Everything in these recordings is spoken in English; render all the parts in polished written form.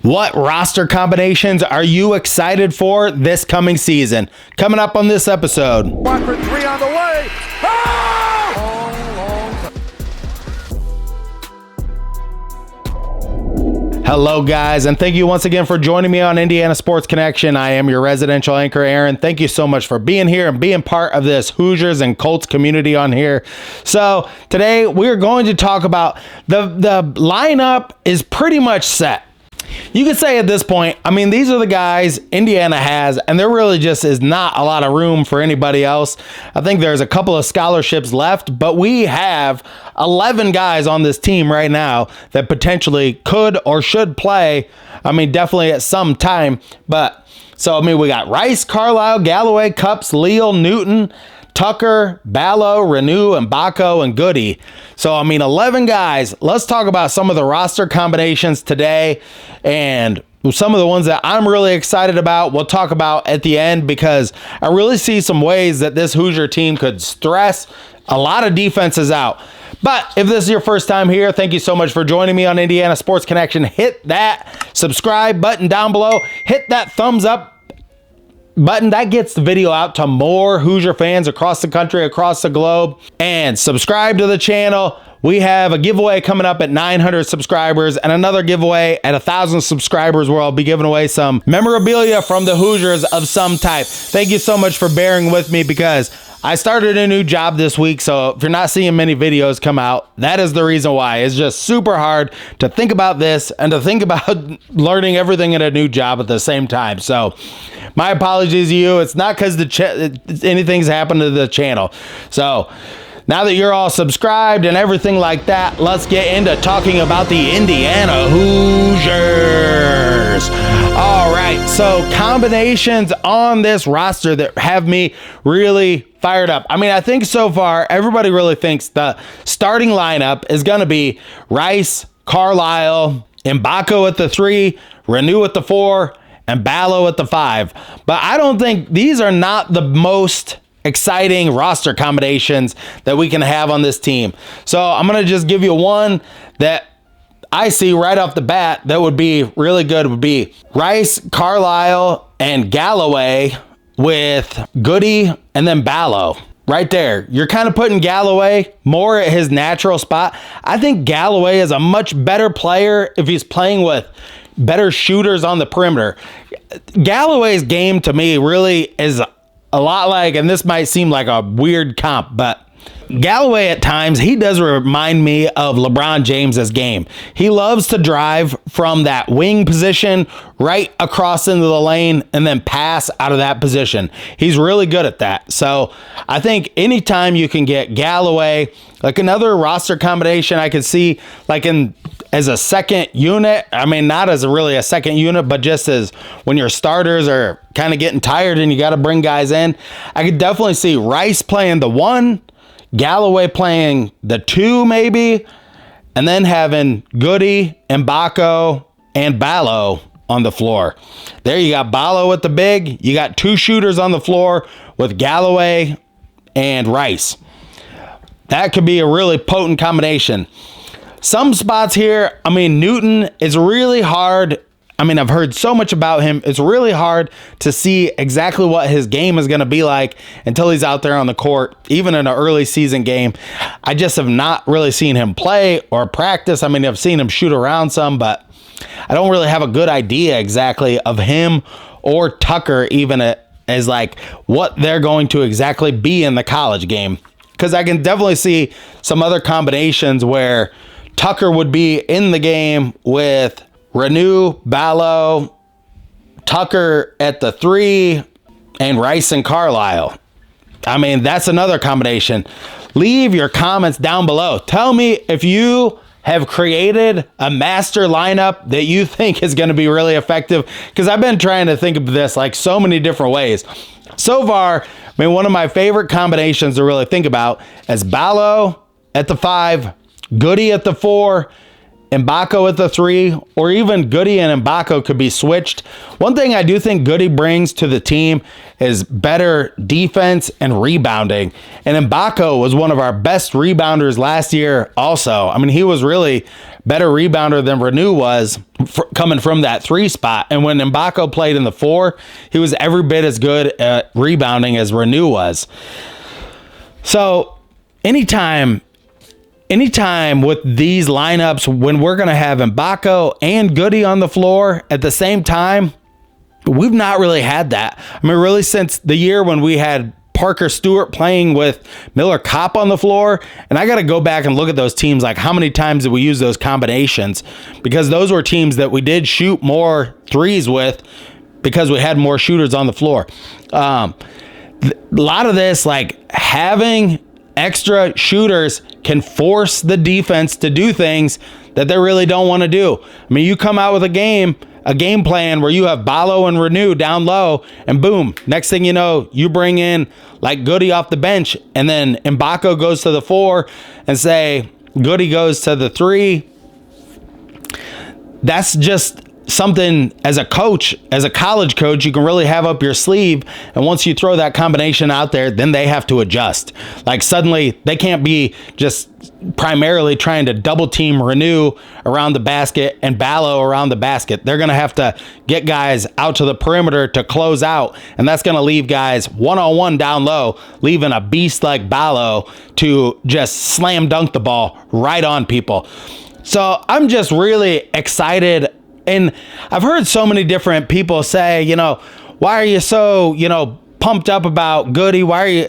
What roster combinations are you excited for this coming season? Coming up on this episode. One for three on the way. Hello, guys, and thank you once again for joining me on Indiana Sports Connection. I am your residential anchor, Aaron. Thank you so much for being here and being part of this Hoosiers and Colts community on here. So today we're going to talk about the lineup is pretty much set. You could say at this point, I mean, these are the guys Indiana has, and there really just is not a lot of room for anybody else. I think there's a couple of scholarships left, but we have 11 guys on this team right now that potentially could or should play. I mean, definitely at some time. But so, I mean, we got Rice, Carlisle, Galloway, Cups, Leal, Newton, Tucker, Ballo, Renew, and Baco, and Goode. So, I mean, 11 guys. Let's talk about some of the roster combinations today and some of the ones that I'm really excited about. We'll talk about at the end because I really see some ways that this Hoosier team could stress a lot of defenses out. But if this is your first time here, thank you so much for joining me on Indiana Sports Connection. Hit that subscribe button down below. Hit that thumbs up button. That gets the video out to more Hoosier fans across the country, across the globe. And subscribe to the channel. We have a giveaway coming up at 900 subscribers and another giveaway at 1,000 subscribers where I'll be giving away some memorabilia from the Hoosiers of some type. Thank you so much for bearing with me because I started a new job this week, so if you're not seeing many videos come out, that is the reason why. It's just super hard to think about this and to think about learning everything in a new job at the same time. So my apologies to you. It's not because anything's happened to the channel. So now that you're all subscribed and everything like that, let's get into talking about the Indiana Hoosiers. All right, so combinations on this roster that have me really fired up. I mean, I think so far, everybody really thinks the starting lineup is going to be Rice, Carlisle, Baco at the 3, Renew at the 4, and Ballo at the 5. But I don't think these are not the most exciting roster combinations that we can have on this team. So I'm going to just give you one that I see right off the bat that would be really good would be Rice, Carlisle, and Galloway with Goode and then Ballo. Right there. You're kind of putting Galloway more at his natural spot. I think Galloway is a much better player if he's playing with better shooters on the perimeter. Galloway's game to me really is a lot like, and this might seem like a weird comp, but Galloway at times, he does remind me of LeBron James's game. He loves to drive from that wing position right across into the lane and then pass out of that position. He's really good at that. So I think anytime you can get Galloway, like another roster combination I could see like as a second unit. I mean, not as really a second unit, but just as when your starters are kind of getting tired and you got to bring guys in. I could definitely see Rice playing the 1, Galloway playing the 2 maybe, and then having Goode, Baco, and Ballo on the floor. There you got Ballo at the big. You got 2 shooters on the floor with Galloway and Rice. That could be a really potent combination. Some spots here, I mean, Newton is really hard. I mean, I've heard so much about him. It's really hard to see exactly what his game is going to be like until he's out there on the court, even in an early season game. I just have not really seen him play or practice. I mean, I've seen him shoot around some, but I don't really have a good idea exactly of him or Tucker even as like what they're going to exactly be in the college game. Because I can definitely see some other combinations where Tucker would be in the game with Renew, Ballo, Tucker at the 3, and Rice and Carlisle. I mean, that's another combination. Leave your comments down below. Tell me if you have created a master lineup that you think is going to be really effective, because I've been trying to think of this like so many different ways. So far, I mean, one of my favorite combinations to really think about is Ballo at the 5, Goode at the 4, Mbako at the 3, or even Goode and Mbako could be switched. One thing I do think Goode brings to the team is better defense and rebounding. And Mbako was one of our best rebounders last year also. I mean, he was really better rebounder than Renew was coming from that 3 spot. And when Mbako played in the 4, he was every bit as good at rebounding as Renew was. So anytime with these lineups, when we're going to have Mbako and Goode on the floor at the same time, we've not really had that. I mean, really since the year when we had Parker Stewart playing with Miller Kopp on the floor. And I got to go back and look at those teams, like how many times did we use those combinations? Because those were teams that we did shoot more threes with because we had more shooters on the floor. A lot of this, like having extra shooters can force the defense to do things that they really don't want to do. I mean, you come out with a game plan where you have Ballo and Renew down low, and boom, next thing you know, you bring in like Goode off the bench, and then Mbako goes to the 4, and say Goode goes to the 3. That's just something as a coach, as a college coach, you can really have up your sleeve. And once you throw that combination out there, then they have to adjust. Like suddenly they can't be just primarily trying to double team Renew around the basket and Ballo around the basket. They're going to have to get guys out to the perimeter to close out. And that's going to leave guys one-on-one down low, leaving a beast like Ballo to just slam dunk the ball right on people. So I'm just really excited. And I've heard so many different people say, why are you so, pumped up about Goode? Why are you?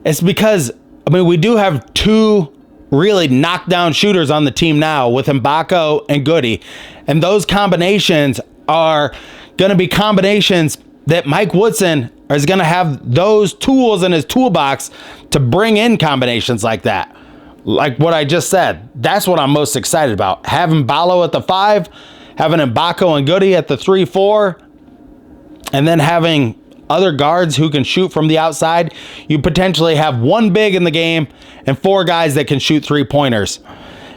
It's because, I mean, we do have 2 really knockdown shooters on the team now with Mbako and Goode. And those combinations are going to be combinations that Mike Woodson is going to have those tools in his toolbox to bring in combinations like that. Like what I just said, that's what I'm most excited about. Having Ballo at the 5, having Mbako and Goode at the 3-4, and then having other guards who can shoot from the outside. You potentially have 1 big in the game and 4 guys that can shoot 3-pointers.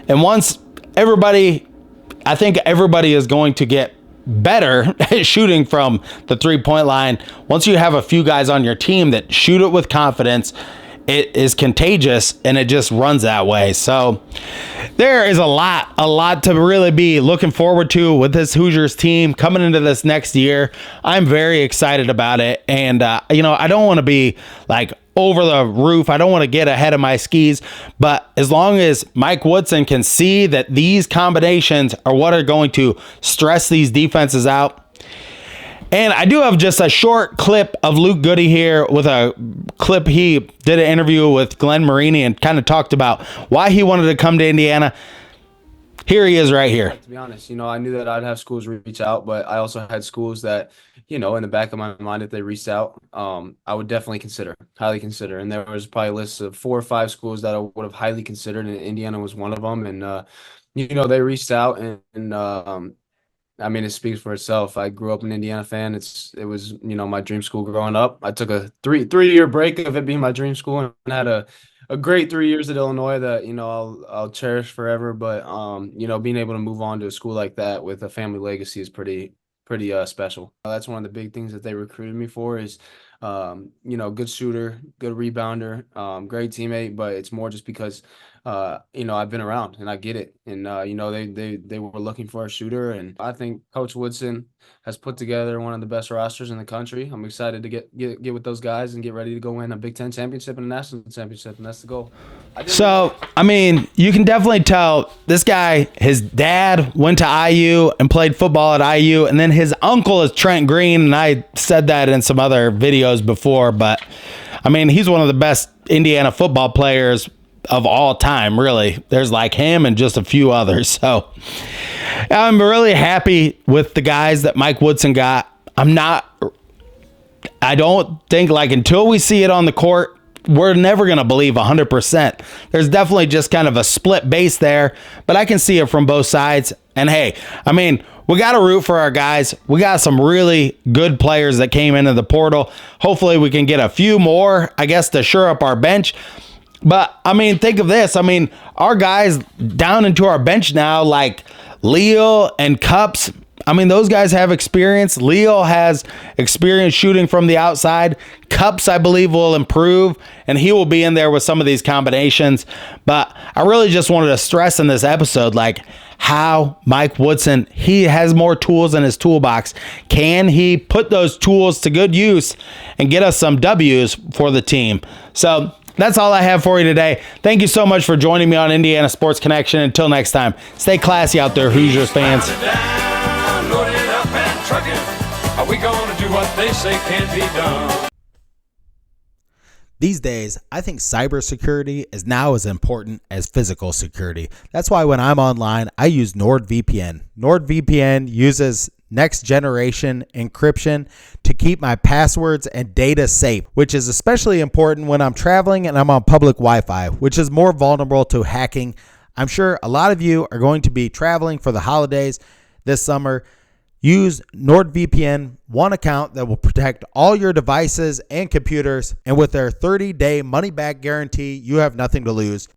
And once I think everybody is going to get better at shooting from the 3-point line. Once you have a few guys on your team that shoot it with confidence, it is contagious and it just runs that way. So there is a lot to really be looking forward to with this Hoosiers team coming into this next year. I'm very excited about it. And, I don't want to be like over the roof. I don't want to get ahead of my skis, but as long as Mike Woodson can see that these combinations are what are going to stress these defenses out. And I do have just a short clip of Luke Goode here with a clip. He did an interview with Glenn Marini and kind of talked about why he wanted to come to Indiana. Here he is right here. To be honest, I knew that I'd have schools reach out, but I also had schools that, in the back of my mind, if they reached out, I would definitely highly consider. And there was probably a list of 4 or 5 schools that I would have highly considered, and Indiana was one of them. And, they reached out and I mean, it speaks for itself. I grew up an Indiana fan. It was, my dream school growing up. I took a three-year break of it being my dream school and had a great 3 years at Illinois that, I'll cherish forever. But, being able to move on to a school like that with a family legacy is pretty special. That's one of the big things that they recruited me for is, good shooter, good rebounder, great teammate. But it's more just because I've been around and I get it. And, they were looking for a shooter. And I think Coach Woodson has put together one of the best rosters in the country. I'm excited to get with those guys and get ready to go win a Big Ten championship and a national championship. And that's the goal. So, I mean, you can definitely tell this guy, his dad went to IU and played football at IU. And then his uncle is Trent Green. And I said that in some other videos before. But, I mean, he's one of the best Indiana football players of all time, really. There's like him and just a few others. So I'm really happy with the guys that Mike Woodson got. I don't think until we see it on the court, we're never going to believe 100%. There's definitely just kind of a split base there, but I can see it from both sides. And hey, I mean, we got to root for our guys. We got some really good players that came into the portal. Hopefully we can get a few more, I guess, to shore up our bench. But, I mean, think of this. I mean, our guys down into our bench now, like Leo and Cups, I mean, those guys have experience. Leo has experience shooting from the outside. Cups, I believe, will improve, and he will be in there with some of these combinations. But I really just wanted to stress in this episode, like, how Mike Woodson, he has more tools in his toolbox. Can he put those tools to good use and get us some W's for the team? So that's all I have for you today. Thank you so much for joining me on Indiana Sports Connection. Until next time, stay classy out there, Hoosiers fans. Are we gonna do what they say can't be done? These days, I think cybersecurity is now as important as physical security. That's why when I'm online, I use NordVPN. NordVPN uses next generation encryption to keep my passwords and data safe, which is especially important when I'm traveling and I'm on public Wi-Fi, which is more vulnerable to hacking. I'm sure a lot of you are going to be traveling for the holidays this summer. Use NordVPN, one account that will protect all your devices and computers. And with their 30-day money-back guarantee, you have nothing to lose.